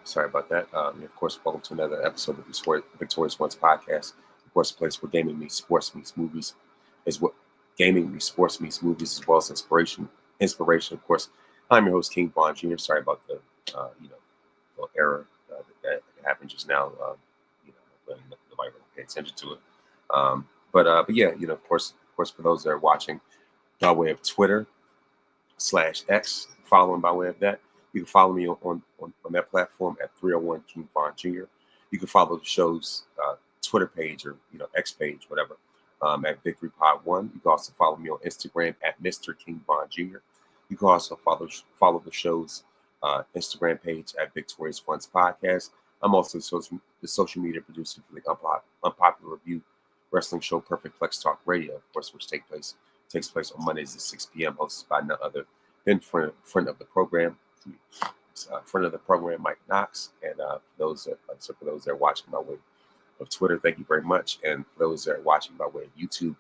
Sorry about that. Of course, welcome to another episode of the Victorious Ones podcast. Of course, a place where gaming meets sports meets movies is what gaming meets sports meets movies as well as inspiration. Inspiration, of course. I'm your host, King Vaughn Jr. Sorry about the little error that happened just now. Nobody really paid attention to it. But yeah, of course, for those that are watching by way of Twitter/X, following by way of that. You can follow me on that platform at 301 King Vaughn Jr. You can follow the show's Twitter page or X page, whatever, at Victory Pod One. You can also follow me on Instagram at Mr. King Vaughn Jr. You can also follow the show's Instagram page at Victorious Ones Podcast. I'm also the social media producer for the unpopular review wrestling show Perfect Flex Talk Radio, of course, which takes place on Mondays at 6 p.m. Hosted by none other than friend of the program. Friend of the program, Mike Knox, and for those that are watching by way of Twitter, thank you very much. And for those that are watching by way of YouTube,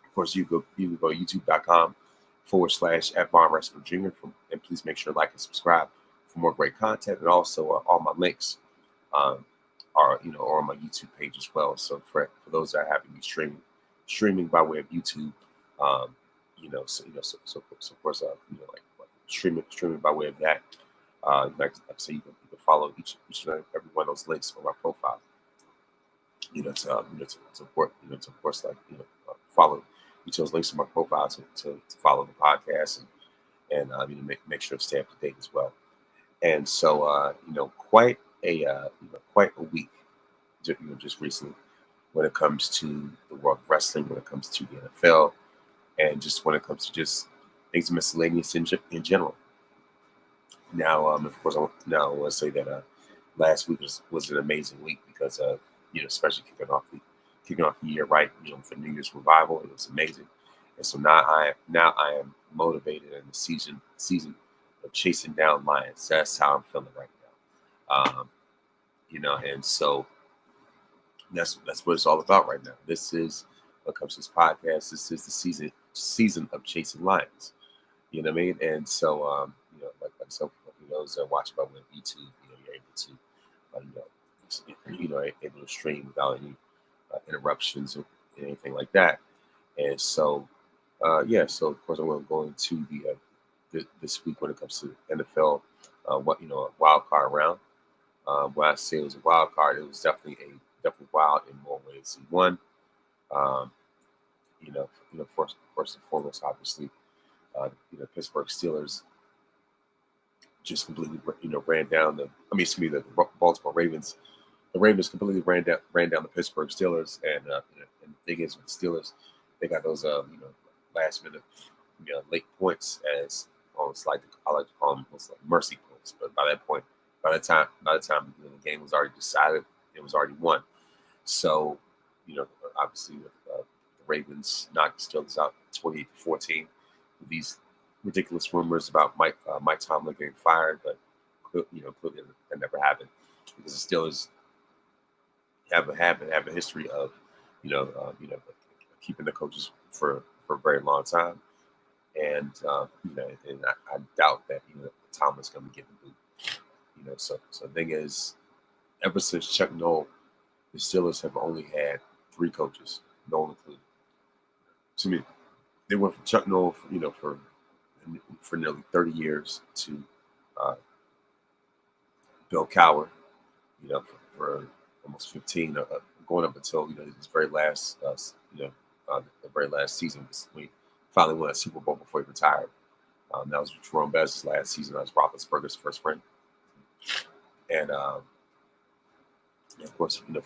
of course, you can go youtube.com/@VonWrestler Jr. And please make sure to like and subscribe for more great content. And also, all my links are on my YouTube page as well. So for those that are having me streaming by way of YouTube, so of course, like streaming by way of that. Like I say, you can follow each and every one of those links on my profile. To support, to of course, follow each of those links on my profile to follow the podcast and make sure to stay up to date as well. And so, quite a week, just recently when it comes to the world of wrestling, when it comes to the NFL, and just when it comes to just things miscellaneous in general. Now, of course, I want to say that last week was an amazing week because especially kicking off the year right, for New Year's revival, it was amazing. And so now I am motivated in the season of chasing down Lions. That's how I'm feeling right now. And so that's what it's all about right now. This is when it comes to this podcast. This is the season of chasing Lions. You know what I mean? And so, like some of those that are watching by way of YouTube, you're able to stream without any interruptions or anything like that. And so, so of course I'm going to go into this week when it comes to NFL, a wild card round. When I say it was a wild card, it was definitely wild in more ways than one. First and foremost, obviously, Pittsburgh Steelers just completely, ran down the Baltimore Ravens. The Ravens completely ran down the Pittsburgh Steelers, and the thing is with the Steelers, they got those last minute late points as almost like I like to call them almost like mercy points. But by the time the game was already decided, it was already won. So obviously the Ravens knocked the Steelers out 28-14 with these ridiculous rumors about Mike Tomlin getting fired, but clearly that never happened because the Steelers have a history of keeping the coaches for a very long time, and and I doubt that Tomlin's going to be getting booed. So the thing is, ever since Chuck Noll, the Steelers have only had 3 coaches, Noll included. To me, they went from Chuck Noll, for nearly 30 years to Bill Cowher, for almost 15, going up until his very last, the very last season when he finally won a Super Bowl before he retired. That was Jerome Bettis' last season. That was Roethlisberger's first ring, and of course, from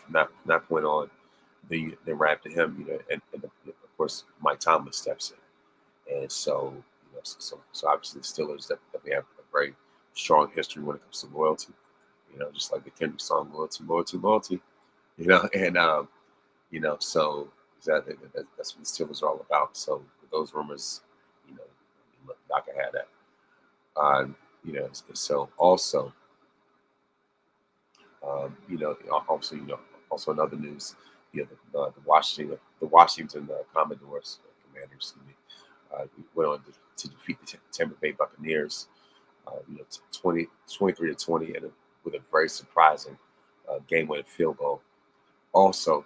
that point on, they ran after him, and of course, Mike Tomlin steps in, and so obviously the Steelers definitely have a very strong history when it comes to loyalty, just like the Kendrick song, loyalty, loyalty, loyalty, and so exactly that's what the Steelers are all about. So with those rumors, not gonna have that. So also, also in other news, the Washington Commodores, Commanders, went on to defeat the Tampa Bay Buccaneers, 23-20 in a with a very surprising game-winning field goal. Also,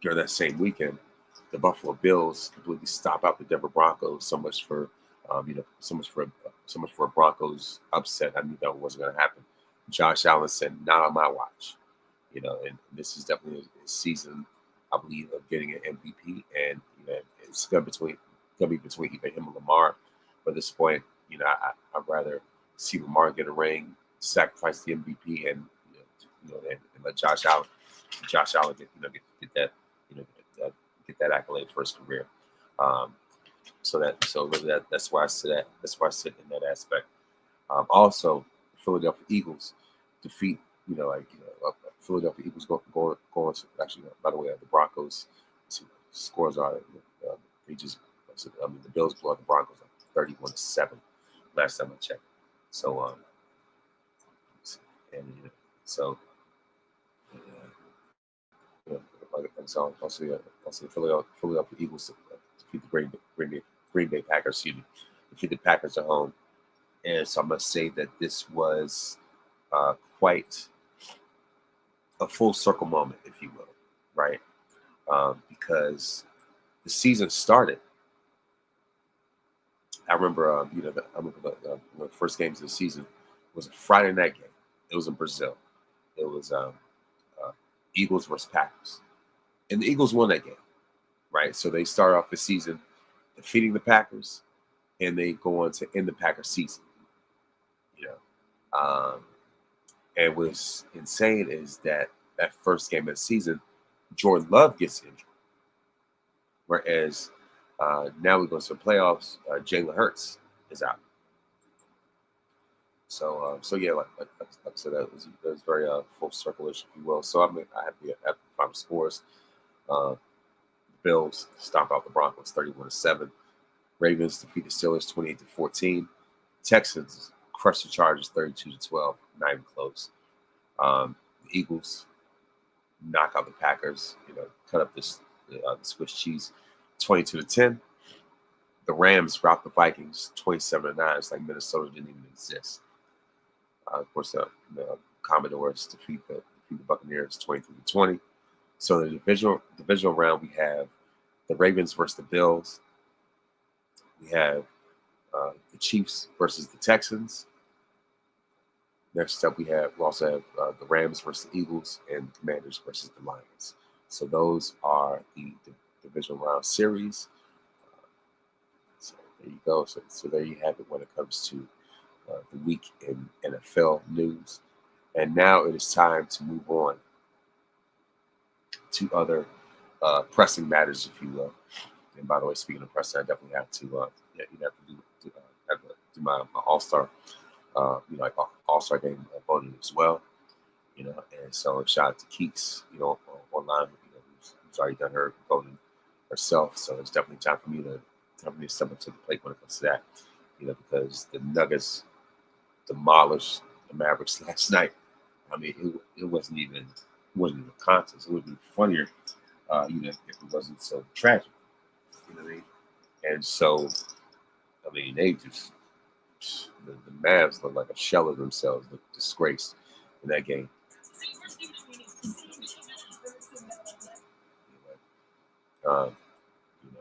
during that same weekend, the Buffalo Bills completely stop out the Denver Broncos. So much for a Broncos upset. I knew that wasn't going to happen. Josh Allen said, "Not on my watch." And this is definitely a season, I believe, of getting an MVP, and it's gonna be between either him or Lamar. But at this point, I'd rather see Lamar get a ring, sacrifice the MVP, and and let Josh Allen get that get that accolade for his career. That's why I sit in that aspect. Also, Philadelphia Eagles defeat Philadelphia Eagles going to actually. By the way, the Broncos scores are they just the Bills blew out the Broncos like 31-7 last time I checked. So also Philadelphia Eagles defeat the Green Bay Packers. Defeat the Packers at home, and so I must say that this was quite a full circle moment, if you will, right? Because the season started. I remember, the first games of the season was a Friday night game. It was in Brazil. It was Eagles versus Packers, and the Eagles won that game, right? So they start off the season defeating the Packers, and they go on to end the Packers season. And what's insane is that first game of the season, Jordan Love gets injured. Whereas now we go to the playoffs, Jalen Hurts is out. So yeah, like I said, that was very full circle-ish, if you will. So I have the final scores. The Bills stomp out the Broncos 31-7. Ravens defeat the Steelers 28-14. Texans crush the Chargers 32-12. Not even close. The Eagles knock out the Packers. Cut up the Swiss cheese 22-10. The Rams rout the Vikings 27-9. It's like Minnesota didn't even exist. Of course, the Commodores defeat the Buccaneers 23-20. So the divisional round, we have the Ravens versus the Bills. We have the Chiefs versus the Texans. Next up, we also have the Rams versus the Eagles and the Commanders versus the Lions. So those are the divisional round series. So there you go. So there you have it when it comes to the week in NFL news. And now it is time to move on to other pressing matters, if you will. And by the way, speaking of pressing, I definitely have to do my All-Star, like All-Star game voting as well. And so shout out to Keeks, online, who's already done her voting herself. So it's definitely time for me to step up to the plate when it comes to that. Because the Nuggets demolished the Mavericks last night. I mean, it wasn't even a contest. It would be funnier, if it wasn't so tragic. You know what I mean? And so, I mean, they just the Mavs look like a shell of themselves, look disgraced in that game.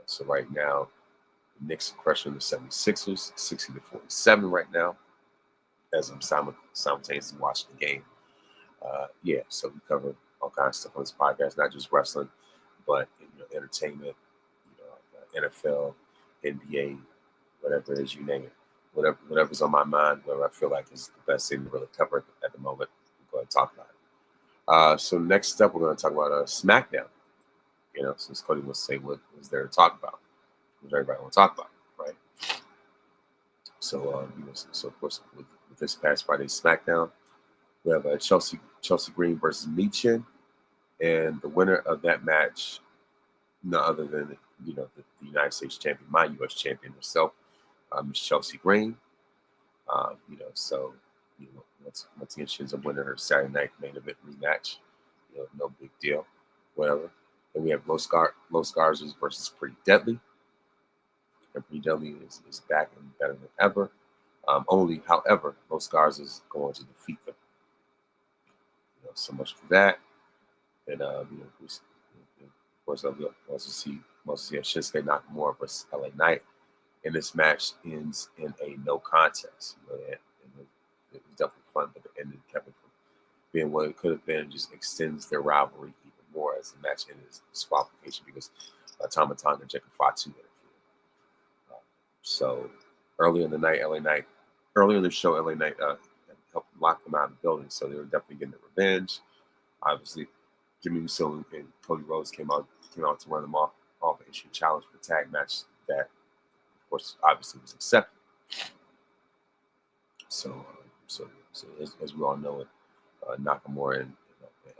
So right now, the Knicks are crushing the 76ers, 60-47 right now, as I'm simultaneously watching the game. So we cover all kinds of stuff on this podcast, not just wrestling, but entertainment, NFL, NBA, whatever it is, you name it. Whatever's on my mind, whatever I feel like is the best thing to really cover at the moment, we'll go ahead and talk about it. So next up, we're going to talk about SmackDown. Since Cody was saying what was there to talk about, what everybody want to talk about, right? So, so of course, with this past Friday's SmackDown, we have Chelsea Green versus Michin, and the winner of that match, none other than the United States champion, my U.S. champion herself, Miss Chelsea Green. Once again, she ends up winning her Saturday night main event rematch. No big deal, whatever. Then we have Los Garzas versus Pretty Deadly. And Pretty Deadly is back and better than ever. only. However, Los Garzas go on to defeat them. So much for that. And of course, I'll also see Shinsuke Nakamura versus LA Knight, and this match ends in a no contest. And it was definitely fun, but the ending kept it from being what it could have been. Just extends their rivalry even more as the match ended in disqualification because Tama Tonga and Jacob Fatu interfered. So earlier in the night, earlier in the show, LA Knight helped lock them out of the building, so they were definitely getting their revenge. Obviously, Jimmy Uso and Cody Rhodes came out to run them off and issue a challenge for the tag match that, of course, obviously was accepted. So as we all know, Nakamura and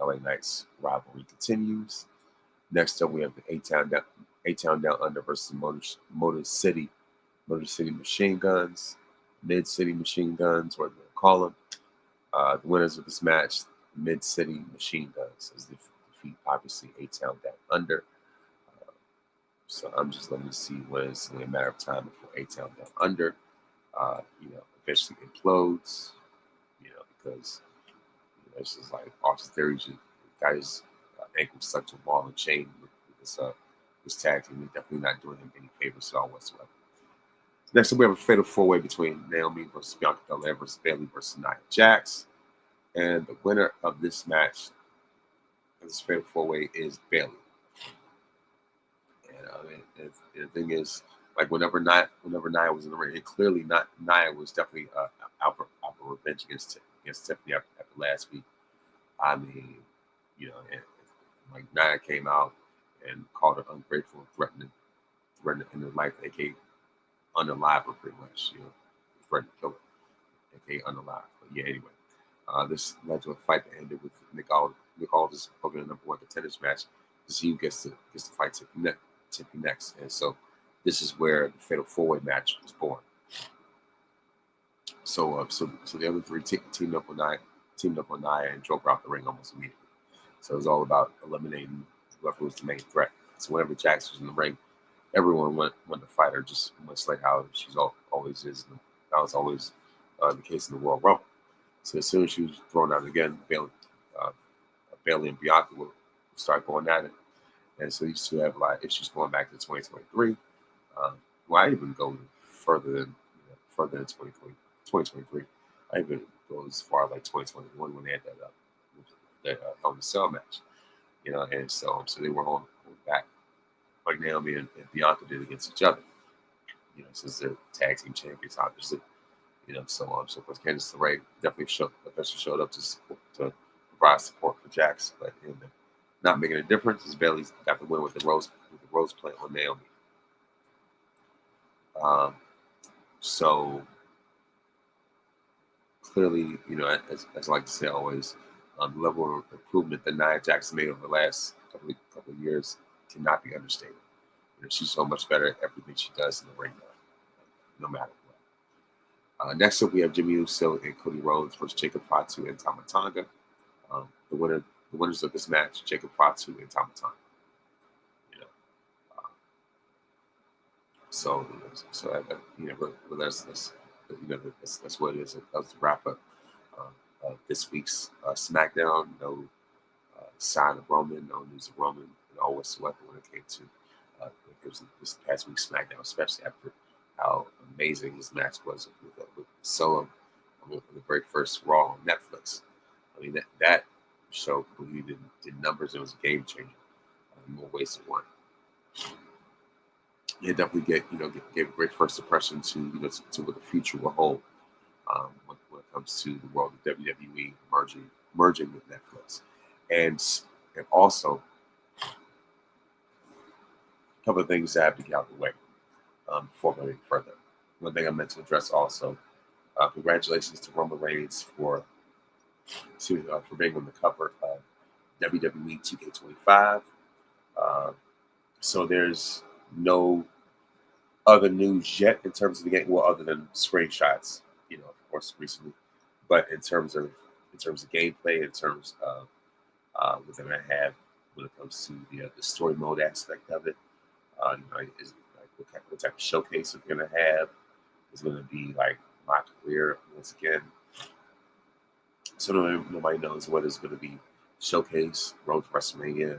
LA Knight's rivalry continues. Next up, we have the A-Town Down Under versus Motor City Machine Guns, Mid City Machine Guns, whatever you call them. The winners of this match, Mid City Machine Guns, as they defeat obviously A-Town Down Under. So I'm just letting you see when it's only a matter of time before A-Town Down Under, eventually implodes, because it's just like Austin Theory just got his ankle stuck to a ball and chain with this tag team. They're definitely not doing him any favors at all whatsoever. Next up, we have a fatal four-way between Naomi versus Bianca Belair versus Bayley versus Nia Jax. And the winner of this match, this fatal four-way, is Bayley. And the thing is, like whenever Nia was in the ring, and clearly Nia was definitely out for revenge against Tiffany after last week. I mean, and like Nia came out and called her ungrateful and threatening in her life, aka unalive her pretty much, threatened to kill her, aka unalive. But yeah, anyway, this led to a fight that ended with Nick Aldis booking a number one contenders match to see who gets to fight Tiffany next. And so this is where the fatal four-way match was born. So the other three teamed up on Nia and drove her out the ring almost immediately. So it was all about eliminating whoever was the main threat. So whenever Jax was in the ring, everyone wanted to fight her, just much like how she's always is. And that was always the case in the Royal Rumble. So as soon as she was thrown out again, Bayley and Bianca would start going at it. And so these two have a lot of issues going back to 2023. I even go further than 2023. I even go as far as like 2021 when they had that Hell in a Cell match. And so they were on back like Naomi and Bianca did against each other. Since they're tag team champions, obviously. So of course Candice LeRae definitely showed up to provide support for Jax, but not making a difference as Bayley's got the win with the rose plant on Naomi. So clearly, as I like to say always, the level of improvement that Nia Jax made over the last couple of years cannot be understated. She's so much better at everything she does in the ring now, no matter what. Next up, we have Jimmy Uso and Cody Rhodes versus Jacob Fatu and Tama Tonga. The winners of this match, Jacob Fatu and Tama Tonga. That's what it is. That was the wrap up this week's SmackDown. No sign of Roman, no news of Roman at all whatsoever when it came to this past week's SmackDown, especially after how amazing his match was with Solo with the very first Raw on Netflix. I mean that show completely did numbers. It was a game changer. More ways than one. It definitely gave a great first impression to what the future will hold when it comes to the world of WWE merging with Netflix, and also a couple of things that I have to get out of the way before going further. One thing I meant to address also: congratulations to Roman Reigns for being on the cover of WWE 2K25. So there's no other news yet in terms of the game, well, other than screenshots, of course, recently. But in terms of gameplay, in terms of what they're gonna have when it comes to the story mode aspect of it, is like what type of showcase they're gonna have. Is going to be like my career once again. So nobody knows what is going to be showcased, Road to WrestleMania,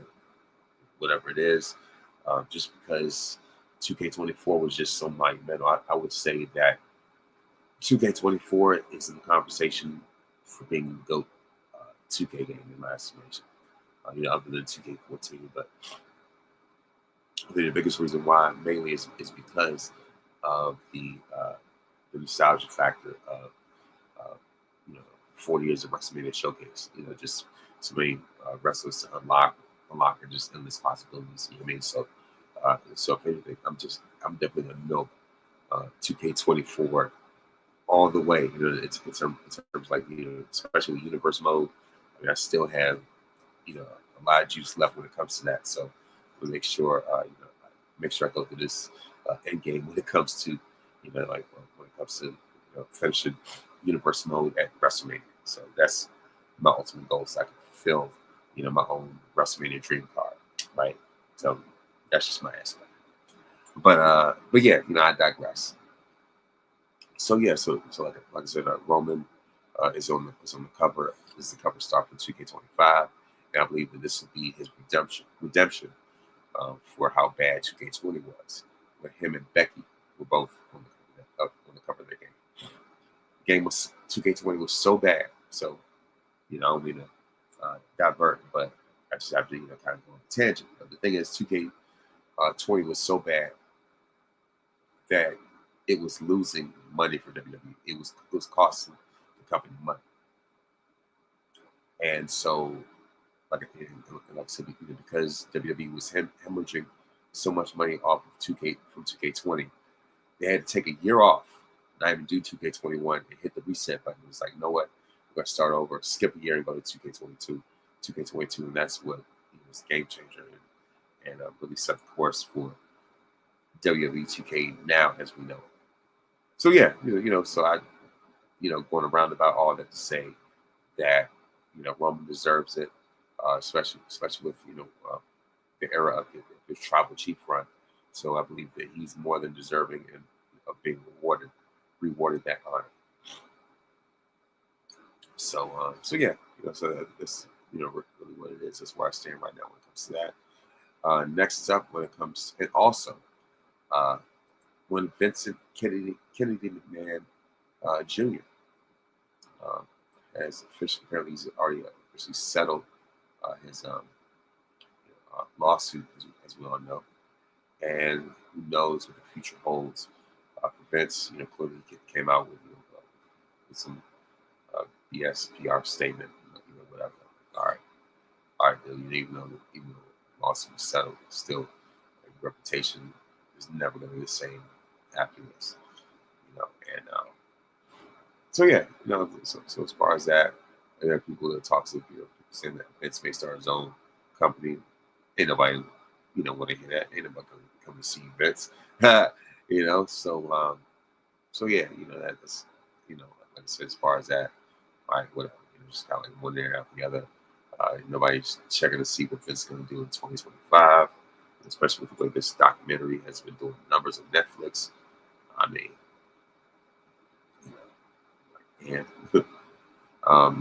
whatever it is. Just because 2K24 was just so monumental, I would say that 2K24 is in the conversation for being the GOAT 2K game in my estimation. Other than 2K14, but I think the biggest reason why mainly is because of the nostalgia factor of uh, 40 years of WrestleMania showcase. Just so many wrestlers to unlock and just endless possibilities. You know what I mean? So if anything, I'm definitely gonna milk 2K24 all the way. It's in terms like especially with universe mode. I mean, I still have a lot of juice left when it comes to that. So we'll make sure I go through this end game when it comes to like when it comes to finishing universe mode at WrestleMania. So that's my ultimate goal, so I can fulfill my own WrestleMania dream card, right? So that's just my aspect. But yeah, I digress. So yeah, so like I said, Roman is on the cover. This is the cover star for 2K25, and I believe that this will be his redemption for how bad 2K20 was, where him and Becky were both on the cover of the game. The game was 2K20 was so bad. So I don't mean to divert, but I just have to kind of go on a tangent. But the thing is, 2K20 was so bad that it was losing money for WWE. It was costing the company money, and so like I said, because WWE was hemorrhaging so much money off of 2K from 2K20, they had to take a year off, not even do 2K21, and hit the reset button. It was like, you know what, we're gonna start over, skip a year, and go to 2K22, and that's what was a game changer and really set the course for WWE 2K now as we know it. So yeah, so I, going around about all that to say that Roman deserves it, especially with the era of his tribal chief run. So I believe that he's more than deserving of being rewarded that honor. So yeah, so that's really what it is. That's where I stand right now when it comes to that. Next up, when it comes, and also when Vincent Kennedy McMahon Jr. Has officially, apparently he's already officially settled his lawsuit, as we all know, and who knows what the future holds for Vince. Clearly he came out with some BS PR statement, whatever. All right, Bill, even though the lawsuit is settled, still reputation is never going to be the same after this, and so yeah, so as far as that, there are people that talk to people saying that Vince may start his own company. Ain't nobody, want to hear that. Ain't nobody come to see Vince, So yeah, that's, like I said, as far as that, all right, whatever. Just kind of like one there after the other. Nobody's checking to see what Vince is going to do in 2025, especially with the way this documentary has been doing numbers on Netflix. I mean, and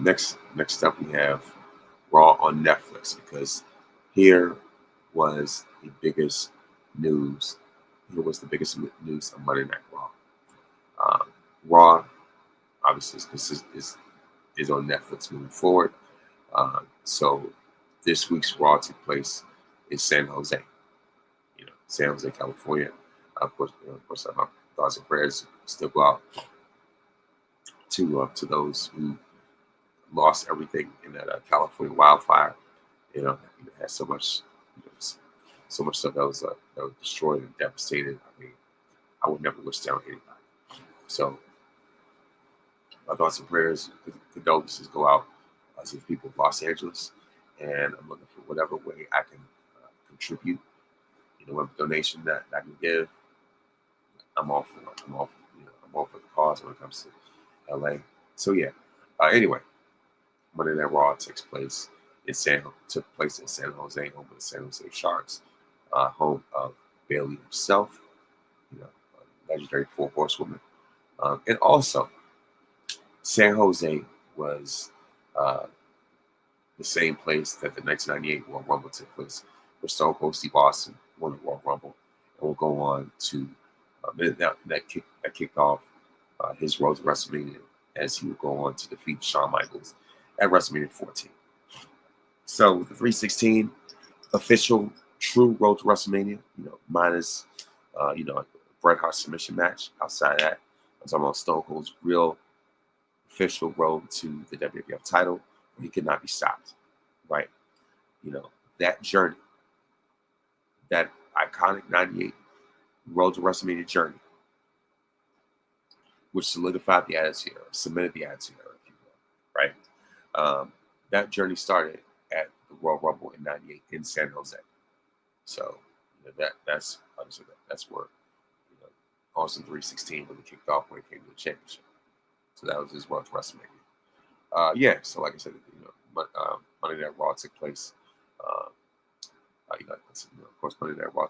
next up we have Raw on Netflix, because here was the biggest news. Here was the biggest news of Monday Night Raw. Raw, obviously, is on Netflix moving forward. So this week's Raw took place in San Jose, San Jose, California. Of course, my thoughts and prayers still go out to those who lost everything in that California wildfire. It had so much, so much stuff that was destroyed and devastated. I mean, I would never wish that on anybody. So my thoughts and prayers, condolences go out to the people of Los Angeles, and I'm looking for whatever way I can contribute. Whatever donation that I can give, I'm all for it. I'm all for the cause when it comes to LA. So yeah. Anyway, Monday Night Raw took place in San Jose, home of the San Jose Sharks, home of Bayley himself, legendary 4 horsewoman, And also, San Jose was the same place that the 1998 Royal Rumble took place, where Stone Cold Steve Austin won the Royal Rumble, and will go on to that kicked off his road to WrestleMania, as he would go on to defeat Shawn Michaels at WrestleMania 14. So the 316 official true road to WrestleMania, minus Bret Hart submission match. Outside of that, I'm talking about Stone Cold's real official road to the WWF title. He could not be stopped, right? That journey, that iconic 98 road to WrestleMania journey, which solidified the Attitude Era, cemented the Attitude Era, if you will, right? That journey started at the Royal Rumble in '98 in San Jose. So that's obviously that's where Austin 316 really kicked off when it came to the championship. So that was his road to WrestleMania. So like I said, Monday Night Raw took place. Of course, Monday Night Raw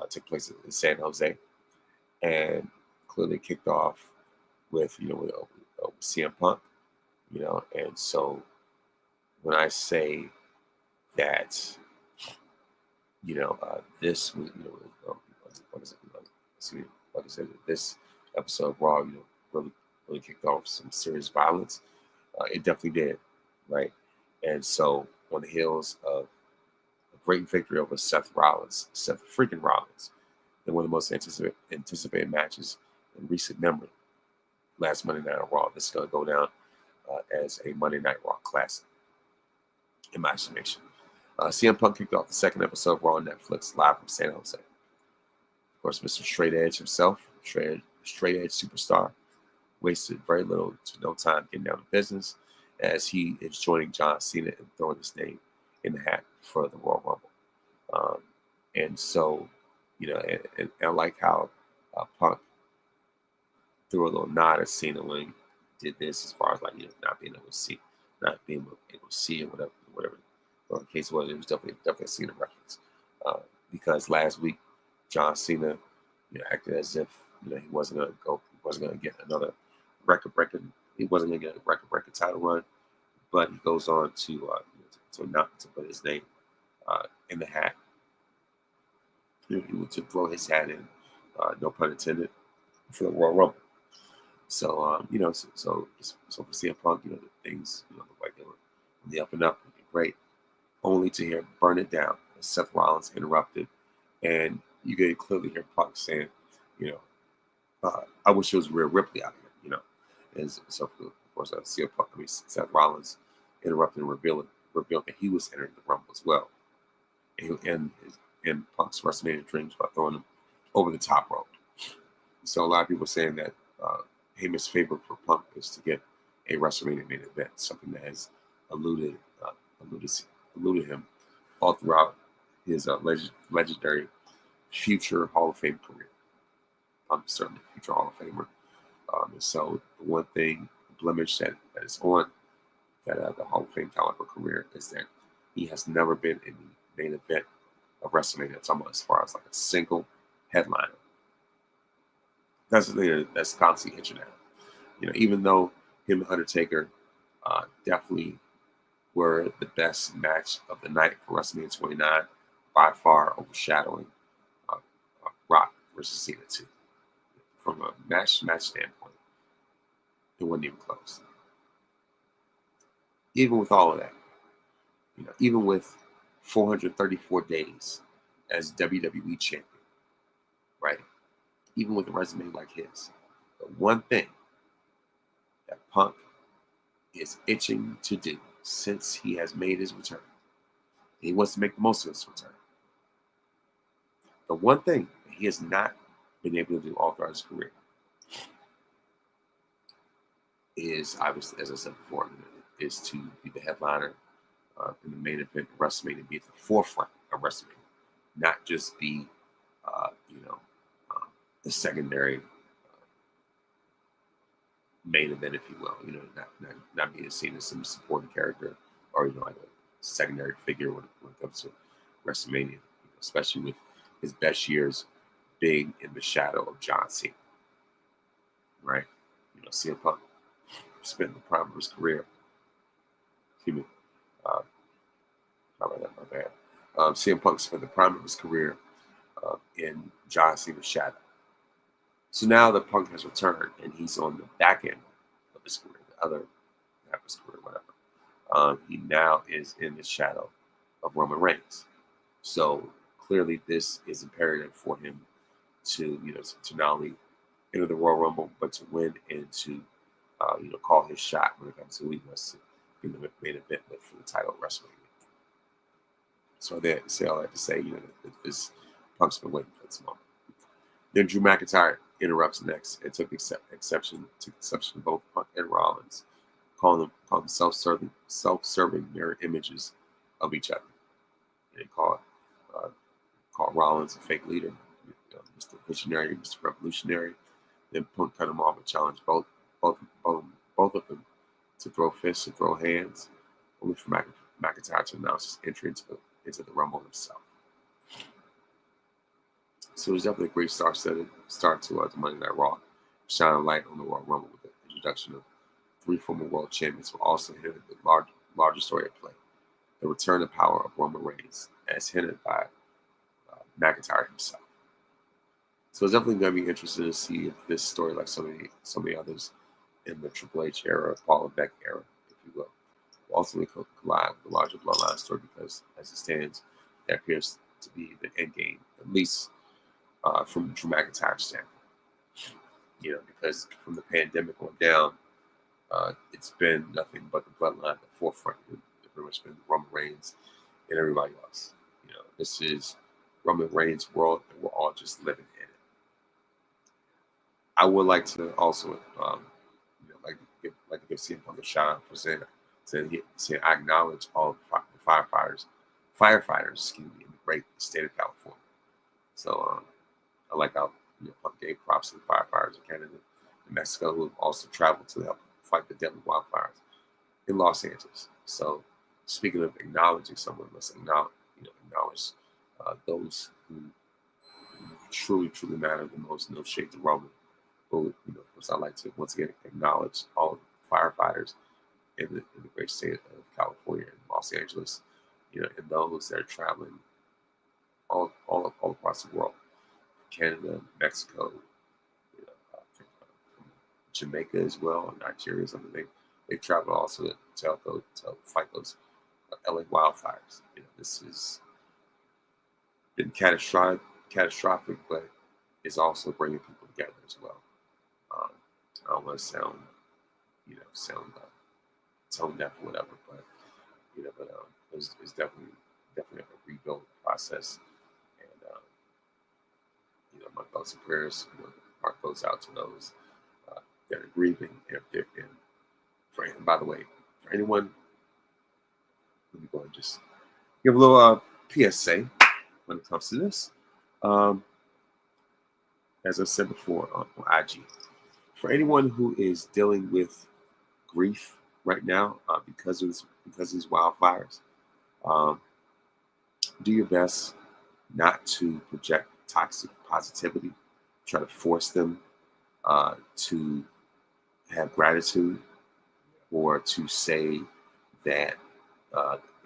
took place in San Jose, and clearly kicked off with with CM Punk, and so when I say that, this was, what is it? Like I said, this episode of Raw, really kicked off some serious violence. It definitely did, right? And so on the heels of a great victory over Seth freaking Rollins, in one of the most anticipated matches in recent memory, last Monday Night Raw, this is going to go down as a Monday Night Raw classic, in my estimation. CM Punk kicked off the second episode of Raw on Netflix, live from San Jose. Of course, Mr. Straight Edge himself, Straight Edge superstar, wasted very little to no time getting down to business, as he is joining John Cena and throwing his name in the hat for the Royal Rumble. And so, and I like how Punk threw a little nod at Cena when he did this, as far as not being able to see or whatever the case was. It was definitely a Cena reference, because last week John Cena acted as if he wasn't going to get another record breaker title run, but he goes on to put his name in the hat. To throw his hat in, no pun intended, for the Royal Rumble. So so for CM Punk, things look like they were on the up and up, great, only to hear burn it down. Seth Rollins interrupted, and you can clearly hear Punk saying, I wish it was Rhea Ripley out here, And so of course, Seth Rollins interrupted and revealed that he was entering the Rumble as well, and Punk's WrestleMania dreams by throwing him over the top rope. So a lot of people are saying that Heyman's favorite for Punk is to get a WrestleMania main event, something that has eluded him all throughout his legendary future Hall of Fame career. Punk is certainly a future Hall of Famer. And so the one thing, blemish that is on the Hall of Fame caliber career is that he has never been in the main event of WrestleMania. I'm talking about as far as like a single headliner. That's the thing that's constantly itching at. Even though him and Undertaker definitely were the best match of the night for WrestleMania 29, by far overshadowing Rock versus Cena 2. From a match standpoint, it wasn't even close. Even with all of that, even with 434 days as WWE champion, right? Even with a resume like his, the one thing that Punk is itching to do since he has made his return, he wants to make the most of his return. The one thing that he has not been able to do all throughout his career is, obviously, as I said before, is to be the headliner in the main event of WrestleMania, be at the forefront of WrestleMania, not just be, the secondary main event, if you will. Not being seen as some supporting character or like a secondary figure when it comes to WrestleMania, especially with his best years being in the shadow of John Cena, right? CM Punk spent the prime of his career. Excuse me. How about that? My bad. CM Punk spent the prime of his career in John Cena's shadow. So now that Punk has returned and he's on the back end of his career, the other half of his career, whatever, he now is in the shadow of Roman Reigns. So clearly this is imperative for him to, to not only enter the Royal Rumble, but to win and to, call his shot when it comes to who he wants to be the main event with for the title of WrestleMania. So they say all that to say, that this Punk's been waiting for this moment. Then Drew McIntyre interrupts next and took exception to both Punk and Rollins, calling them self-serving mirror images of each other. And they called Rollins a fake leader, Mr. Visionary, Mr. Revolutionary. Then Punk cut him off and challenged both of them to throw fists and throw hands, only for McIntyre to announce his entry into the Rumble himself. So it was definitely a great start to the Monday Night Raw, shining a light on the Royal Rumble with the introduction of 3 former world champions, who also hinted the larger story at play, the return of power of Roman Reigns, as hinted by McIntyre himself. So it's definitely going to be interesting to see if this story, like so many others in the Triple H era, Paul Levesque era, if you will ultimately collide with the larger bloodline story, because as it stands, that appears to be the end game, at least from Drew McIntyre's standpoint. Because from the pandemic on down, it's been nothing but the bloodline at the forefront. It's pretty much been Roman Reigns and everybody else. This is Roman Reigns' world, and we're all just living in it. I would like to also, like to give CM Punk a shout out for saying I acknowledge all the firefighters, in the great state of California. So I like how Punk gave props to the firefighters in Canada and Mexico, who have also traveled to help fight the deadly wildfires in Los Angeles. So speaking of acknowledging someone, let's acknowledge those who truly matter the most. No shade to Roman, but of course I like to once again acknowledge all of the firefighters in the great state of California and Los Angeles, and those that are traveling all across the world, Canada, Mexico, Jamaica as well, and Nigeria. Something they traveled also to fight those LA wildfires. This has been catastrophic, but it's also bringing people together as well. I don't want to sound tone deaf or whatever, but it's definitely a rebuild process, and my thoughts and prayers, heart goes out to those that are grieving, and by the way, for anyone, let me go and just give a little PSA when it comes to this. As I said before on IG, for anyone who is dealing with grief right now because of these wildfires, do your best not to project toxic positivity, try to force them to have gratitude, or to say that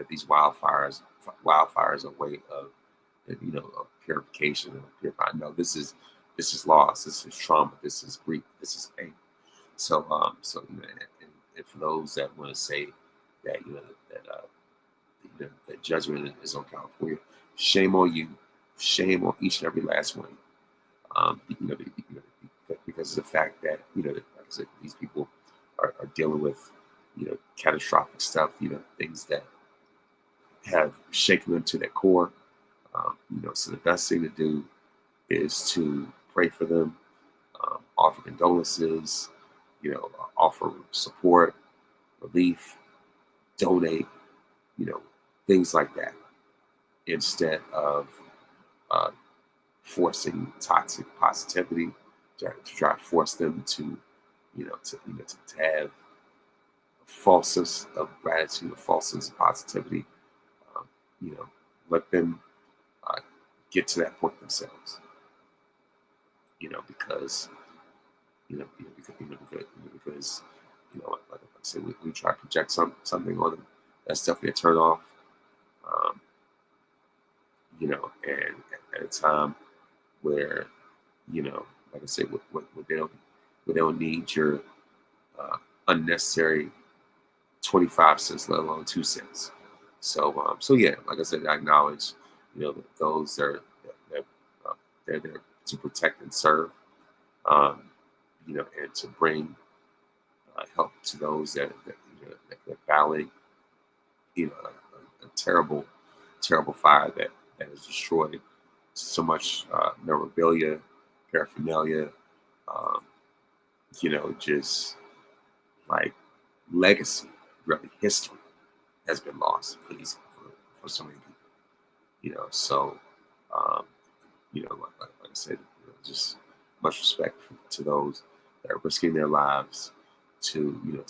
these wildfires are a way of of purification and purifying. No, this is loss, this is trauma, this is grief, this is pain. So and for those that want to say that that judgment is on California, shame on you, shame on each and every last one. Because of the fact that like I said, these people are dealing with catastrophic stuff, things that have shaken them to their core. So the best thing to do is to pray for them, offer condolences, offer support, relief, donate, things like that, instead of forcing toxic positivity, to try to force them to have a false sense of gratitude, a false sense of positivity. Let them get to that point themselves. Because because like I said, we try to project something on them. That's definitely a turn off. Um, and at a time where, like I said, what they don't need your uh, unnecessary 25 cents, let alone 2 cents. So yeah, like I said, I acknowledge, that those that they're there to protect and serve, um, and to bring help to those that battling, a terrible, terrible fire that has destroyed so much memorabilia, paraphernalia, um, just like legacy, really history has been lost for so many people. So um, like I said, just much respect to those that are risking their lives to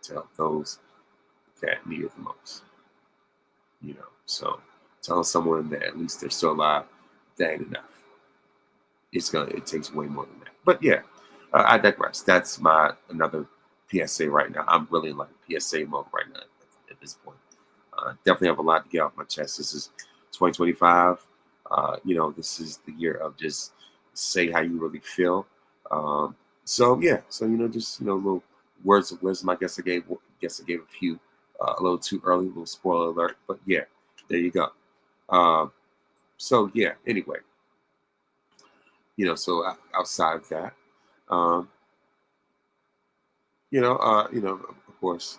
to help those that need it the most. So telling someone that at least they're still alive, that ain't enough. It takes way more than that. But yeah, I digress. That's my another PSA right now. I'm really in like PSA mode right now at this point. Definitely have a lot to get off my chest. This is 2025. This is the year of just say how you really feel. So yeah, so just little words of wisdom. I guess I gave a few a little too early, a little spoiler alert. But yeah, there you go. So yeah. Anyway, so outside of that, um, of course,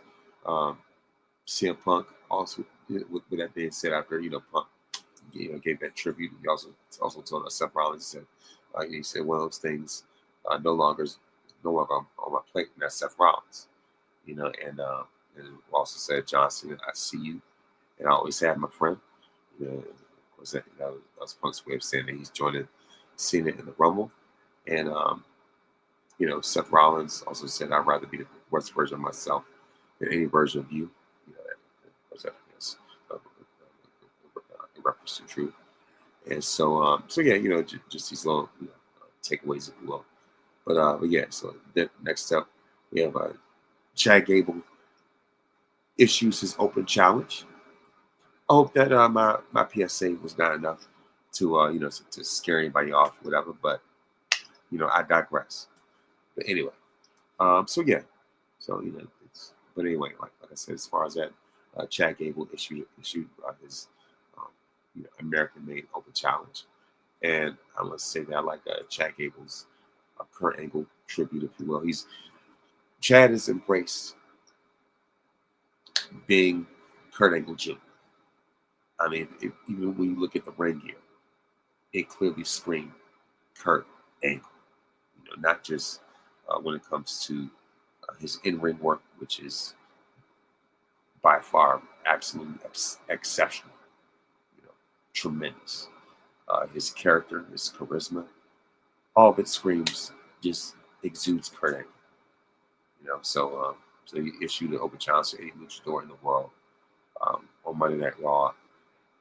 CM Punk also. With that being said, after Punk, gave that tribute, he also told us Seth Rollins he said one of those things no longer on my plate, and that's Seth Rollins. And also said, John Cena, I see you, and I always have my friend. Of course, that was Punk's way of saying that he's joining Cena in the Rumble. And Seth Rollins also said, I'd rather be the worst version of myself than any version of you. That is in reference to truth. And so yeah, just these little takeaways, if you will. But yeah, so then next up, we have Chad Gable issues his open challenge. I hope that my PSA was not enough to to scare anybody off, whatever. But I digress. But anyway, so yeah, so but anyway, like I said, as far as that, Chad Gable issued his American-made open challenge, and I must say that I like Chad Gable's Kurt Angle tribute, if you will. Chad has embraced being Kurt Angle Jr. I mean, even when you look at the ring gear, it clearly screamed Kurt Angle. Not just when it comes to his in-ring work, which is by far absolutely exceptional, tremendous. His character, his charisma, all of it screams, just exudes Kurt Angle. So he issued an open challenge to any luchador in the world on Monday Night Raw.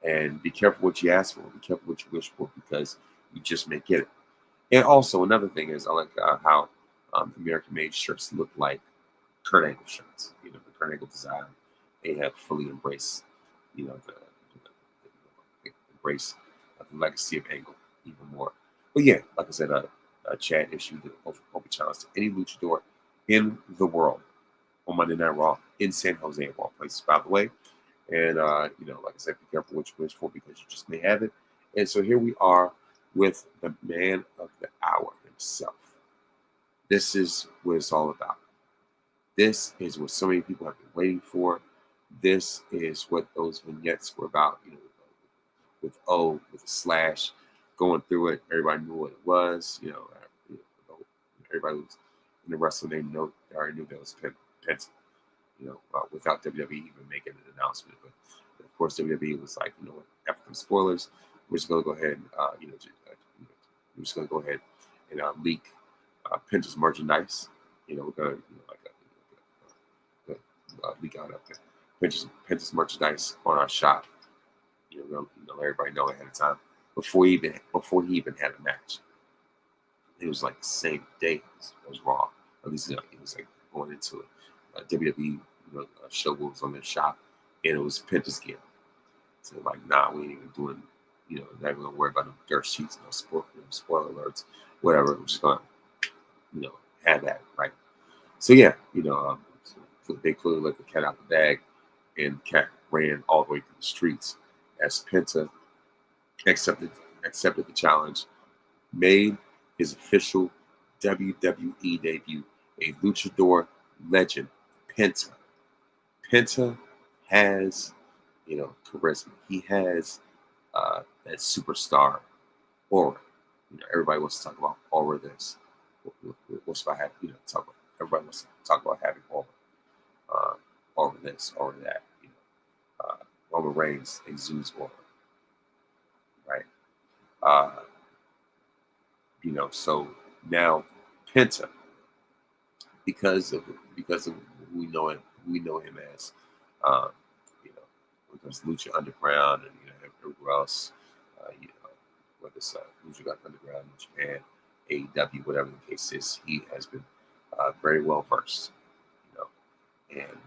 And be careful what you ask for. Be careful what you wish for, because you just may get it. And also another thing is, I like how American-made shirts look like Kurt Angle shirts. The Kurt Angle design. They have fully embraced, the embrace of the legacy of Angle even more. But yeah, like I said, Chad issued the open challenge to any luchador in the world on Monday Night Raw in San Jose, of all places, by the way. And like I said, be careful what you wish for, because you just may have it. And so here we are with the man of the hour himself. This is what it's all about. This is what so many people have been waiting for. This is what those vignettes were about. With a slash, going through it. Everybody knew what it was. Everybody was in the wrestling. They already knew that was Penta. Without WWE even making an announcement. But of course, WWE was like, what? After the spoilers, we're just gonna go ahead and we're just gonna go ahead and leak Penta's merchandise. We're gonna leak out Penta's merchandise on our shop. We're gonna let everybody know ahead of time before he even had a match. It was like the same day it was Raw. At least it was like going into a WWE a show was on their shop, and it was Penta's gear. So like, nah, we ain't even doing, not even gonna worry about the dirt sheets, no spoiler alerts, whatever. We're just gonna, have that, right? So yeah, so they clearly let the cat out the bag, and the cat ran all the way through the streets as Penta accepted the challenge, made his official WWE debut, a luchador legend, Penta. Penta has, charisma. He has that superstar aura. Everybody wants to talk about aura. This, what's about having, talk about. Everybody wants to talk about having aura. Aura this, aura that. Roman Reigns exudes aura, right? So now Penta, because of who we know him as, um, when it comes to Lucha Underground and everywhere else, whether it's Lucha Underground in Japan, AEW, whatever the case is, he has been very well versed, and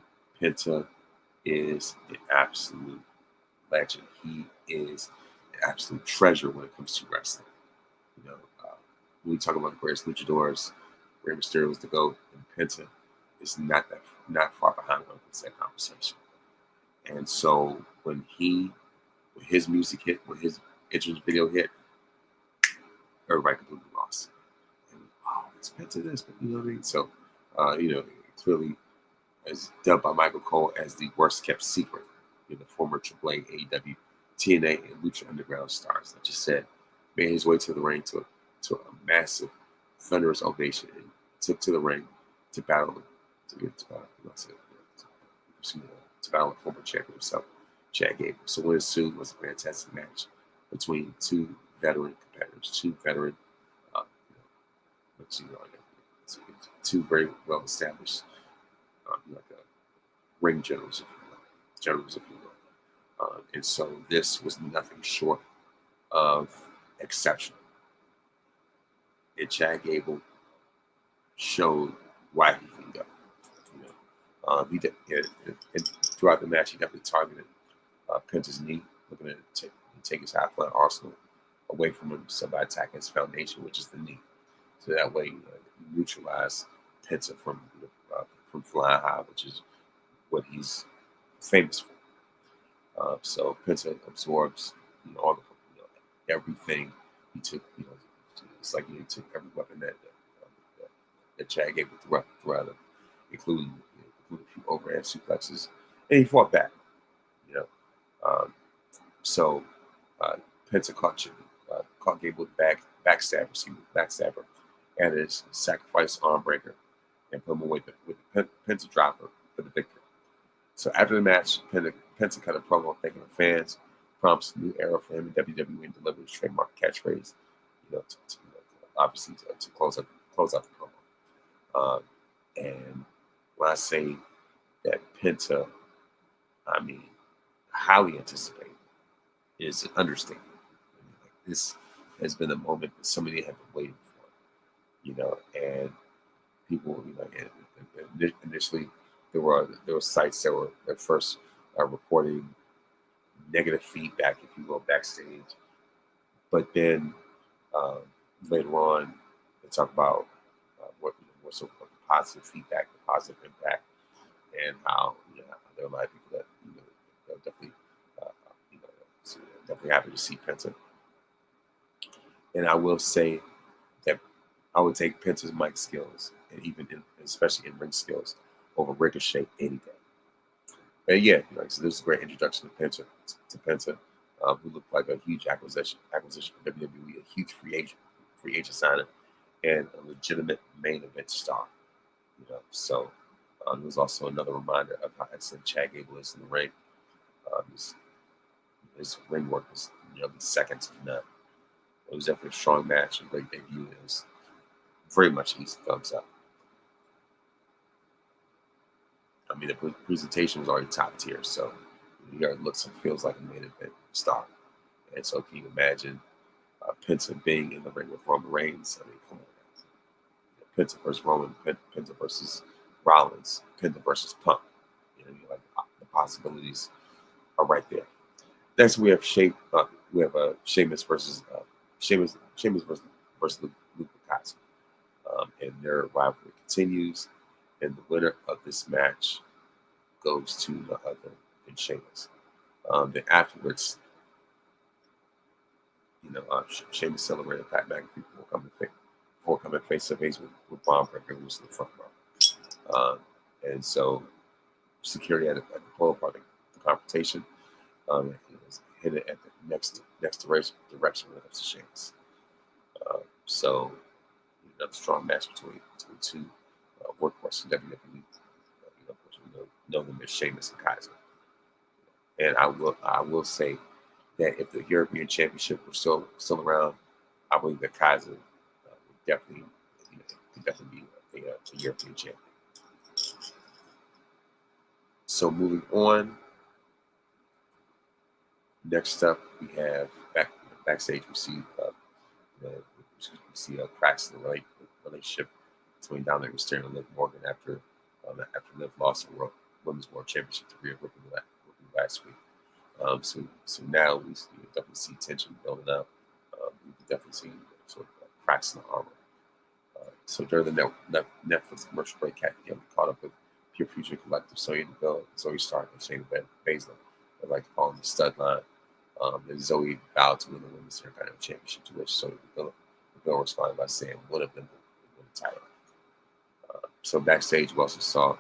Penta is an absolute legend. He is an absolute treasure when it comes to wrestling. When we talk about the greatest luchadors, Rey Mysterio was the GOAT, and Penta is not far behind when it comes to that conversation. And so when his music hit, when his entrance video hit, everybody completely lost. And, it's Penta this, but you know what I mean? So, clearly as dubbed by Michael Cole as the worst kept secret, the former AAA, AEW, TNA, and Lucha Underground stars, like I just said, made his way to the ring to a massive, thunderous ovation, and took to the ring to battle to battle the former champion himself, Chad Gable. So what ensued was a fantastic match between two veteran competitors, two very well established, ring generals, if you will. And so this was nothing short of exceptional. And Chad Gable showed why he can go. He did, and throughout the match, he definitely targeted Penta's knee, looking to take his high flying arsenal away from him, so by attacking his foundation, which is the knee. So that way, you neutralize Penta from flying high, which is what he's famous for. So Penta absorbs all the everything. He took, it's like he took every weapon that Chad Gable threw at him, including a few overhead suplexes, and he fought back. So Penta caught Gable backstabber, and his sacrifice arm breaker, and put him away with the Penta dropper for the victory. So after the match, Penta cut a promo thanking the fans, prompts a new era for him in WWE, and delivered his trademark catchphrase, obviously to close out the promo. And when I say that Penta, I mean highly anticipated, is an understatement. This has been a moment that so many have been waiting for, and people, initially there were sites that were at first reporting negative feedback, if you will, backstage, but then later on they talk about what more so of the positive feedback, the positive impact, and how there are a lot of people that are definitely definitely happy to see Penta. And I will say that I would take Penta's mic skills, and especially in ring skills, over Ricochet any day. And yeah, so this is a great introduction to Penta, who looked like a huge acquisition for WWE, a huge free agent signing, and a legitimate main event star. So it was also another reminder of how excellent Chad Gable is in the ring. His ring work was second to none. It was definitely a strong match, a great debut. It was very much easy thumbs up. I mean, the presentation was already top tier, so it looks and feels like a main event star. And so, can you imagine Penta being in the ring with Roman Reigns? I mean, come on. Penta versus Roman, Penta versus Rollins, Penta versus Punk. Like the possibilities are right there. Next, we have Sheamus versus Sheamus versus Luke Kaiser, and their rivalry continues. And the winner of this match goes to the other than Sheamus. Then afterwards, Sheamus celebrated Pat McAfee before coming face to face with Braun Breaker, who was in the front row. And so security at the pole part of the confrontation. He was hit it at the next direction when it comes to Sheamus. So another strong match between two workhorses in WWE. Of course, we know them as Sheamus and Kaiser. And I will say that if the European Championship were still around, I believe that Kaiser would definitely be a European champion. So moving on. Next up, we have backstage. We see cracks in the relationship between Dominic Mysterio and Liv Morgan after Liv lost the Women's World Championship to Rhea Ripley last week. So now we definitely see tension building up. We definitely see sort of cracks in the armor. So during the Netflix commercial break, Kat caught up with Pure Future Collective, Sonya Deville, Zoe Stark, and Shayna Baszler. They like to call them the stud line. And Zoe vowed to win the Women's Intercontinental Championship, to which Sonya Deville responded by saying one of them would win the title. So backstage, we also saw,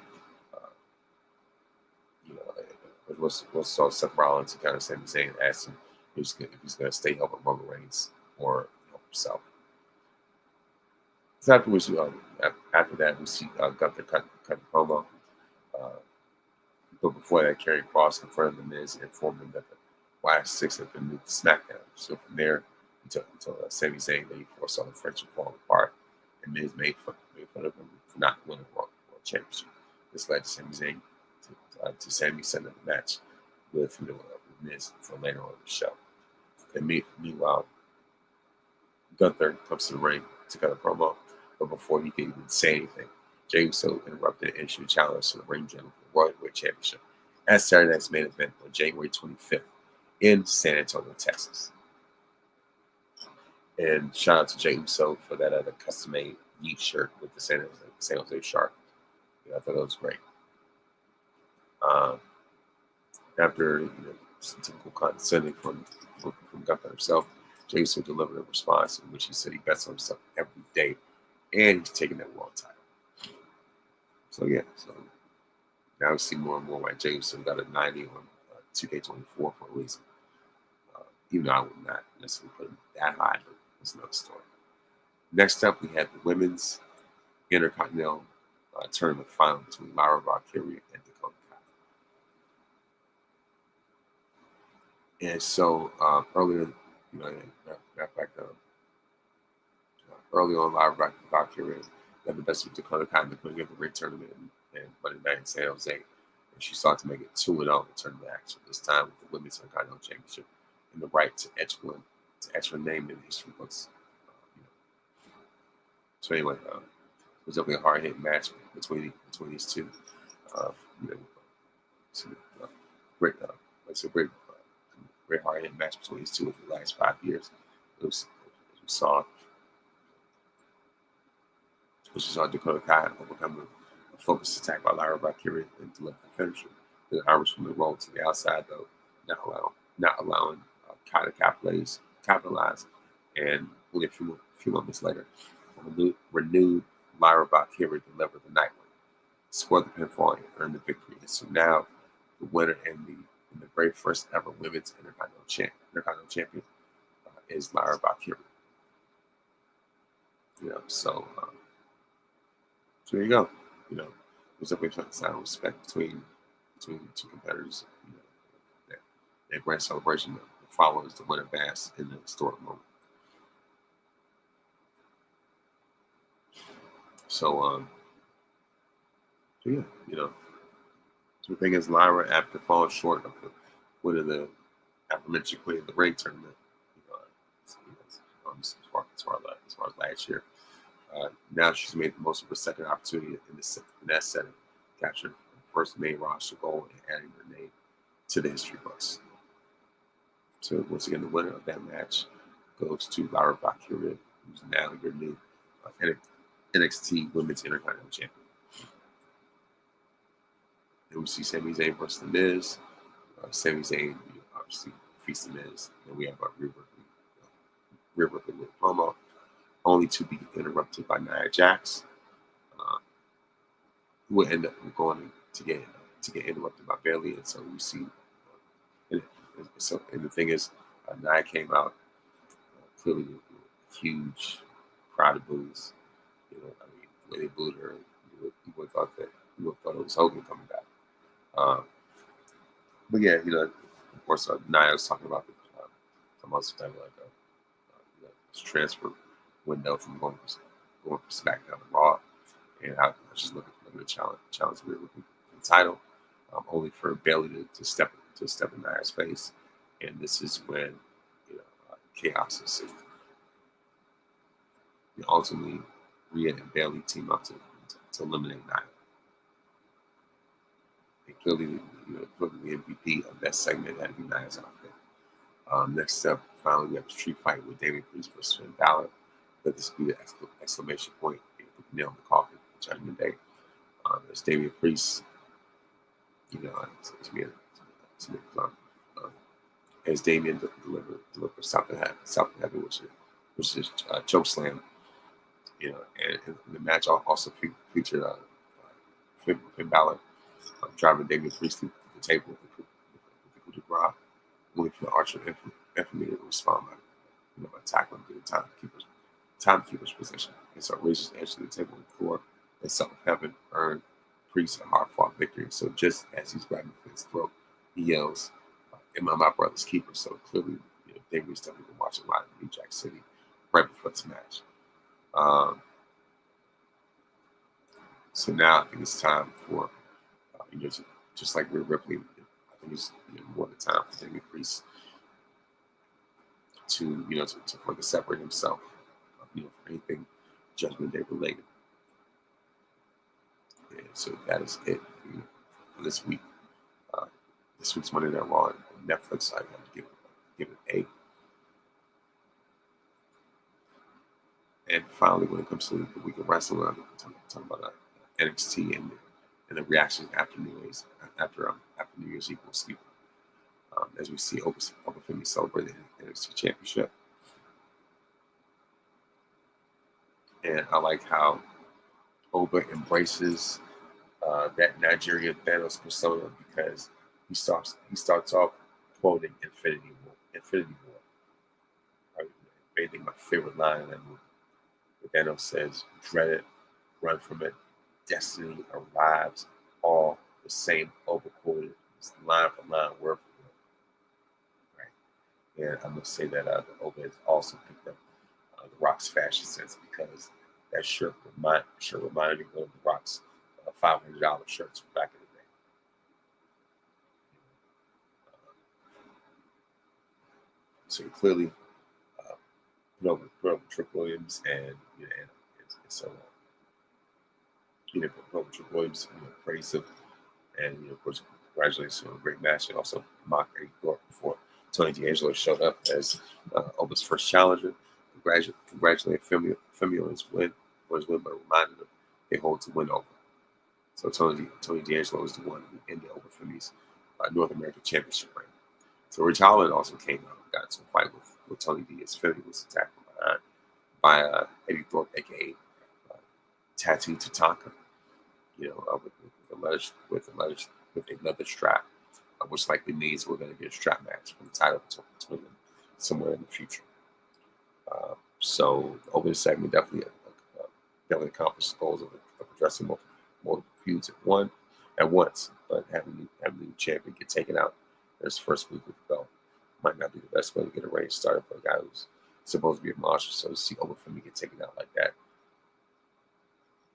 saw Seth Rollins and kind of Sami Zayn ask him if he's going to stay helping Roman Reigns or help himself. So after that, we see Gunther cut the promo. But before that, Karrion Kross confronted The Miz and informed him that the last 6 have been moved to SmackDown. So from there, until Sami Zayn, they foresaw the friendship falling apart, and Miz made fun of him for not winning the World Championship. This led to Sami Zayn to Sami setting up a match with Miz for later on in the show. And meanwhile, Gunther comes to the ring to cut a promo, but before he could even say anything, Jey Uso interrupted and issued a challenge to the ring general for the Royal Heavyweight Championship at Saturday night's main event on January 25th in San Antonio, Texas. And shout out to Jey Uso for that other custom-made Yeet shirt with the San Jose Shark. I thought that was great. After some typical condescending from Gunther himself, Jey Uso delivered a response in which he said he bets on himself every day, and he's taking that world title. So now we see more and more why Jey Uso got a 90 on 2K24 for a reason. Even though I would not necessarily put him that high, but that's another story. Next up, we had the Women's Intercontinental Tournament final between Lyra Valkyria and Dakota Kai. And so earlier, early on, Lyra Valkyria got the best of Dakota Kai in the beginning of the ring tournament and Monday night in San Jose. And she sought to make it 2-0 in tournament action, this time with the Women's Intercontinental Championship and the right to etch her name in the history books. So anyway, it was definitely a hard-hitting match between these two. Great hard-hitting match between these two over the last 5 years. It was, as we saw Dakota Kai overcome a focused attack by Lyra Valkyria and deliver the finisher. The Irishwoman rolled to the outside, though, not allowing Kai to capitalize. And only a few moments later, renewed Lyra Valkyria delivered the night win, scored the pinfall, and earned the victory. And so now the winner and the very first ever Women's Intercontinental Champion is Lyra Valkyria. So there you go. There's definitely a sign of respect between the two competitors. That grand celebration that follows the winner bash in the historic moment. So the thing is, Lyra, after falling short of winning the aforementioned Queen of the Ring tournament, as far as last year, Now she's made the most of her second opportunity in that setting, captured her first main roster goal and adding her name to the history books. So once again, the winner of that match goes to Lara Valkyria, who's now your new NXT Women's Intercontinental Champion. Then we see Sami Zayn versus The Miz. Sami Zayn obviously defeats The Miz. Then we have our Rhea Ripley with a promo, only to be interrupted by Nia Jax, who will end up going to get interrupted by Bayley. And so we see, and the thing is, Nia came out clearly with a huge crowd of boos. You know, I mean, the way they booed her, you would have thought it was Hogan coming back. But yeah, you know, of course, Nia was talking about some other stuff like this transfer window from going for SmackDown to Raw, and how she's looking to challenge Rhea Ripley for the title, only for Bayley to step in Nia's face, and this is when chaos ensues. Ultimately, Rhea and Bayley team up to eliminate Nia. And clearly, the MVP of that segment had to be Nia's outfit. Next up, finally, we have a street fight with Damian Priest versus Finn Balor. Let this be the exclamation point. Nail in the coffin for Judgment Day. As Damian Priest, as Damian delivered something heavy, which is choke slam. And the match also featured Finn Balor driving Damian Priest through the table with the coup de grace, only for the Archer of Infamy to respond by tackling through the timekeeper's position. And so raises the edge to the table on the floor, and Son of Heaven earned Priest a hard-fought victory. So just as he's grabbing Finn's throat, he yells, "Am I my brother's keeper?" So clearly, Damian's definitely been watching a lot of New Jack City right before this match. So now I think it's time for, just like Rhea Ripley, I think it's more the time for Damian Priest to further separate himself, from anything Judgment Day related. And so that is it for this week. This week's Monday Night Raw on Netflix. I have to give it an A. And finally, when it comes to the week of wrestling, I'm talking about NXT and the reactions after New Year's Eve sleep. As we see Obafemi celebrate the NXT Championship. And I like how Oba embraces that Nigerian Thanos persona, because he starts off quoting Infinity War. I think my favorite line in that movie. Thanos says, "Dread it, run from it. Destiny arrives." All the same Oba quoted, line for line, word for word. Right. And I must say that the Oba has also picked up The Rock's fashion sense, because that shirt reminded me of The Rock's $500 shirts from back in the day. So he clearly put over Trick Williams and so put over Trick Williams, praise him, and of course congratulations on a great match, and also mock Eddie Thorpe before Tony D'Angelo showed up as Oba's first challenger. Congratulate Femi on his win, but reminded him they hold to win over. So Tony D'Angelo was the one who ended Oba Femi's North American Championship reign. So Rich Holland also came out and got into a fight with Tony D as Femi was attacked by Eddie Thorpe, aka Tattoo Tatanka, with a leather strap, which likely means we're going to get a strap match for the title between them somewhere in the future. So the opening segment definitely accomplished the goals of addressing multiple feuds at once, but having the new champion get taken out in his first week with the belt might not be the best way to get a reign started for a guy who's supposed to be a monster. So to see Obafemi get taken out like that,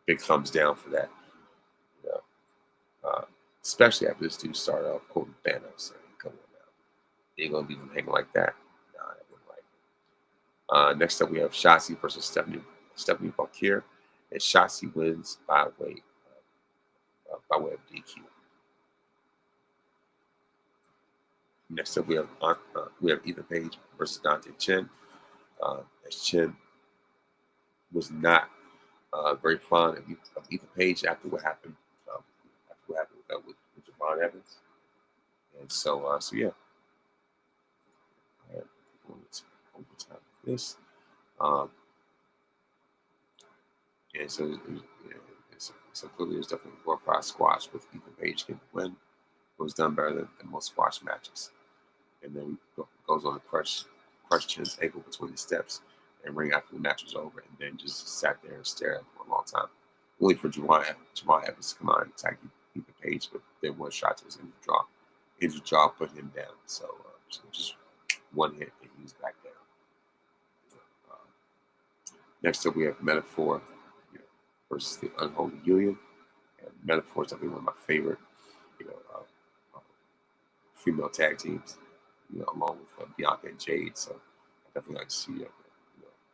big thumbs down for that. Especially after this dude started off quoting Thanos. Come on now, you ain't gonna be hanging like that. Nah, that wouldn't like. Next up, we have Shotzi versus Stephanie Balkier, and Shotzi wins by way of DQ. Next up, we have Ethan Page versus Dante Chen. As Chen was not very fond of Ethan Page after what happened with Javon Evans, and so yeah. I have overtime with this, and so clearly there's definitely a glorified squash with Ethan Page getting the win. It was done better than most squash matches. And then goes on to crush Chen's ankle between the steps and ring after the match was over, and then just sat there and stared at him for a long time. Only for Jamal Evans to come out and attack Ethan Page, but then one shot to his injured jaw put him down. So just one hit and he was back down. Next up, we have Metaphor versus the Unholy Union. And Metaphor is definitely one of my favorite, female tag teams, along with Bianca and Jade. So I definitely like to see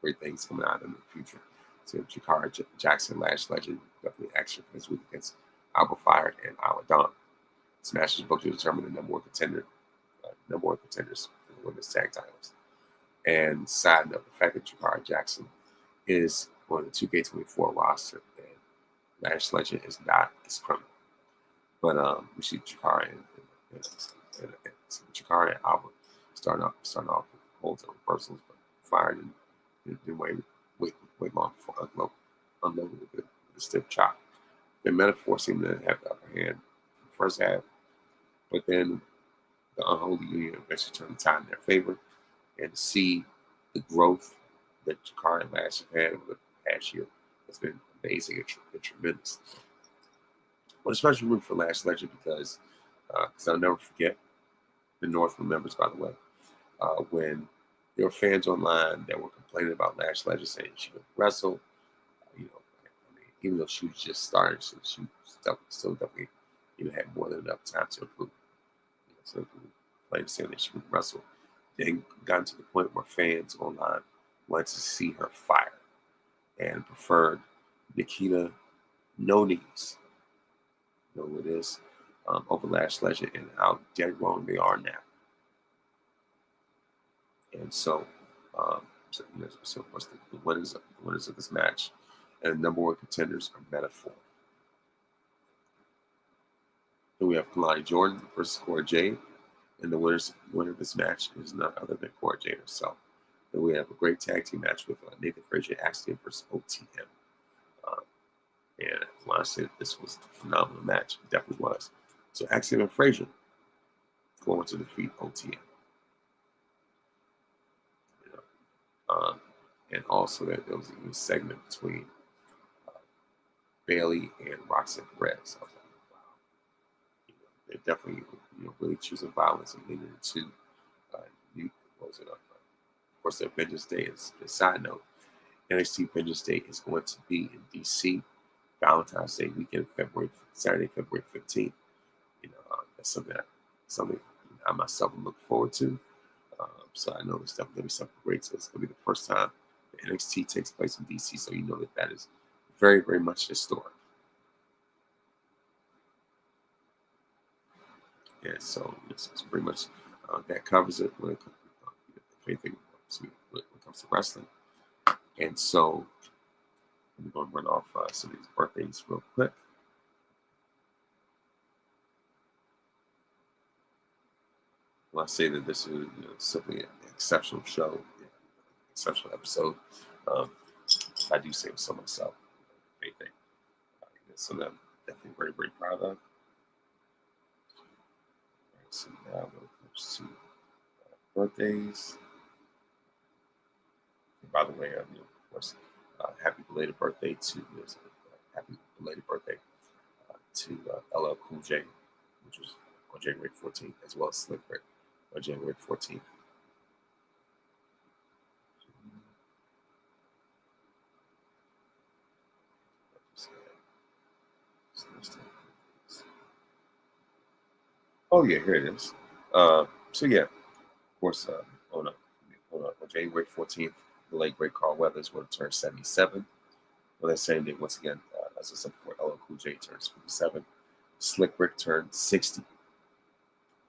great things coming out of them in the future. So Jakara Jackson, Lash Legend, definitely action this week against Alba Fire and Isla Dawn. This match is booked to determine the number one contenders for the women's tag titles. And side note, the fact that Jakara Jackson is on the 2K24 roster and Lash Legend is not as criminal. But we see Jakara and Jakara and Alba starting off with holds and reversals, but Fire didn't wait long before unloading with the stiff chop. The Metaphor seemed to have the upper hand in the first half, but then the Unholy Union eventually turned the tide in their favor, and to see the growth that Jakara and Lash have had over the past year has been amazing and tremendous. But especially root for Lash Legend because I'll never forget, the North remembers, by the way, when there were fans online that were complaining about Lash Legend saying she could wrestle. Even though she was just starting, so she still definitely had more than enough time to improve. So people complained saying that she could wrestle. Then got to the point where fans online wanted to see her fire and preferred Nikita No Knees. You know who it is? Over Lash Legend, and how dead wrong they are now. And so of course, the winners of this match and the number one contenders are Metaphor. Then we have Kalani Jordan versus Cora Jade, and the winner of this match is none other than Cora Jade herself. Then we have a great tag team match with Nathan Frazier and Axiom versus OTM. And honestly, this was a phenomenal match. It definitely was. So Axiom and Frazier going to defeat OTM. And also that there was even a segment between Bayley and Roxanne Perez. I was like, wow. They're definitely really choosing violence and leading into of course, their Vengeance Day is a side note. NXT Vengeance Day is going to be in DC Valentine's Day weekend, Saturday, February 15th. That's something I myself am looking forward to. So I know it's definitely going to be something great. So it's going to be the first time that NXT takes place in DC. So that is very, very much historic. And so it's pretty much that covers it when it comes to wrestling. And so I'm going to run off some of these birthdays real quick. When I say that this is simply an exceptional show, exceptional episode, I do say so myself. Anything. Something I'm definitely very, very proud of. So now when it comes to birthdays. And by the way, of course, happy belated birthday to LL Cool J, which was on January 14th, as well as Slick Rick on January 14th. Oh yeah, here it is. So yeah, of course, on January 14th, the late great Carl Weathers would turn 77. On that same day, once again, as I said before, LL Cool J turns 57. Slick Rick turned 60.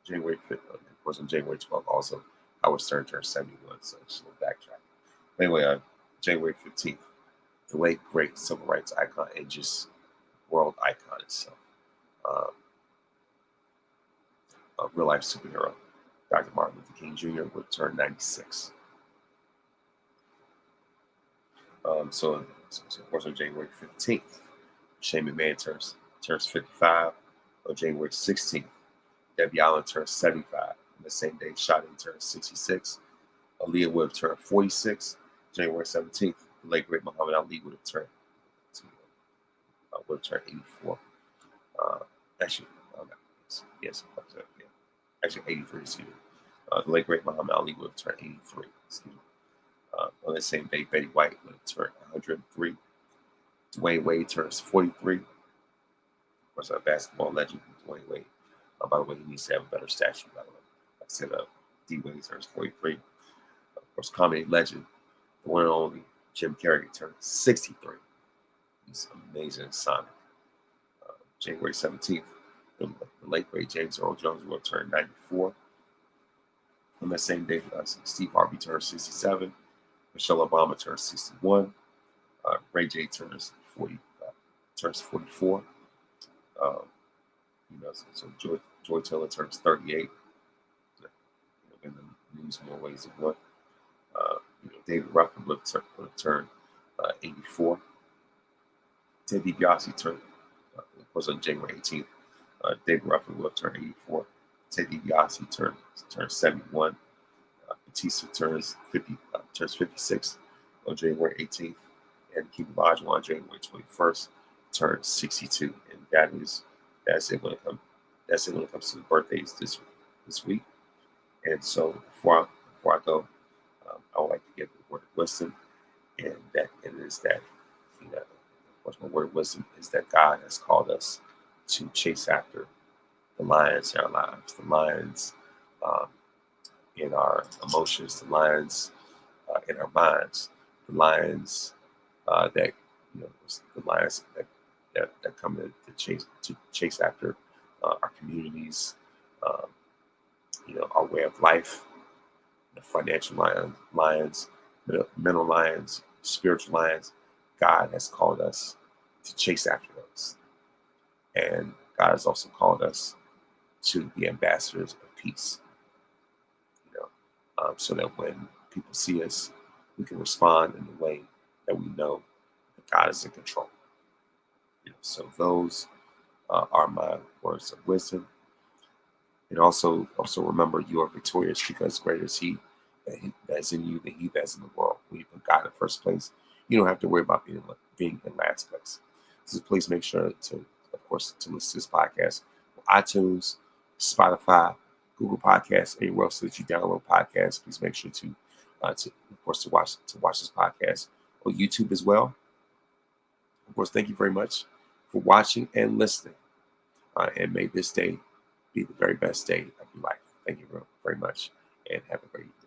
January 5th, of course, on January 12th, also, Howard Stern turned 71. So just a little backtrack. Anyway, January 15th, the late, great civil rights icon and just world icon itself. A real life superhero, Dr. Martin Luther King Jr. would turn 96. So of course, on January 15th, Shane McMahon turns 55. On January 16th, Debbie Allen turns 75. On the same day, Sade turns 66. Aaliyah would have turned 46. January 17th, the late great Muhammad Ali would have turned 84. Actually, yes, actually 83. Excuse me. The late great Muhammad Ali would have turned 83. Excuse me. On that same day, Betty White would have turned 103. Dwayne Wade turns 43. Of course, our basketball legend, Dwayne Wade. By the way, he needs to have a better statue, by the way. Like I said, D. Wade turns 43. Of course, comedy legend, the one and only Jim Carrey turned 63. He's amazing and sonic. January 17th, the late great James Earl Jones will turn 94. On that same day, Steve Harvey turns 67. Michelle Obama turns 61. Ray J turns 44. So Joy Taylor turns 38. In the news more ways than one. David Ruffin would have turned 84. Ted DiBiase turned, was on January 18th. David Ruffin would have turned 84. Ted DiBiase turned 71. Batista turns 56 on January 18th. And Keith Olajuwon on January 21st turned 62. And that's it when it comes to the birthdays this week. And so before I go, I would like to give a word of wisdom, and it is that, of course, my word of wisdom is that God has called us to chase after the lions in our lives, the lions in our emotions, the lions in our minds, the lions that come to chase after our communities, our way of life, the financial lions, mental lions, spiritual lions. God has called us to chase after those. And God has also called us to be ambassadors of peace. So that when people see us, we can respond in the way that we know that God is in control. So those are my words of wisdom. And also remember, you are victorious because greater is He that is in you than he that's in the world. When you put God in first place, you don't have to worry about being in last place. So please make sure to listen to this podcast on iTunes, Spotify, Google Podcasts, anywhere else that you download podcasts. Please make sure to watch this podcast on YouTube as well. Of course, thank you very much for watching and listening. And may this day be the very best day of your life. Thank you very much, and have a great day.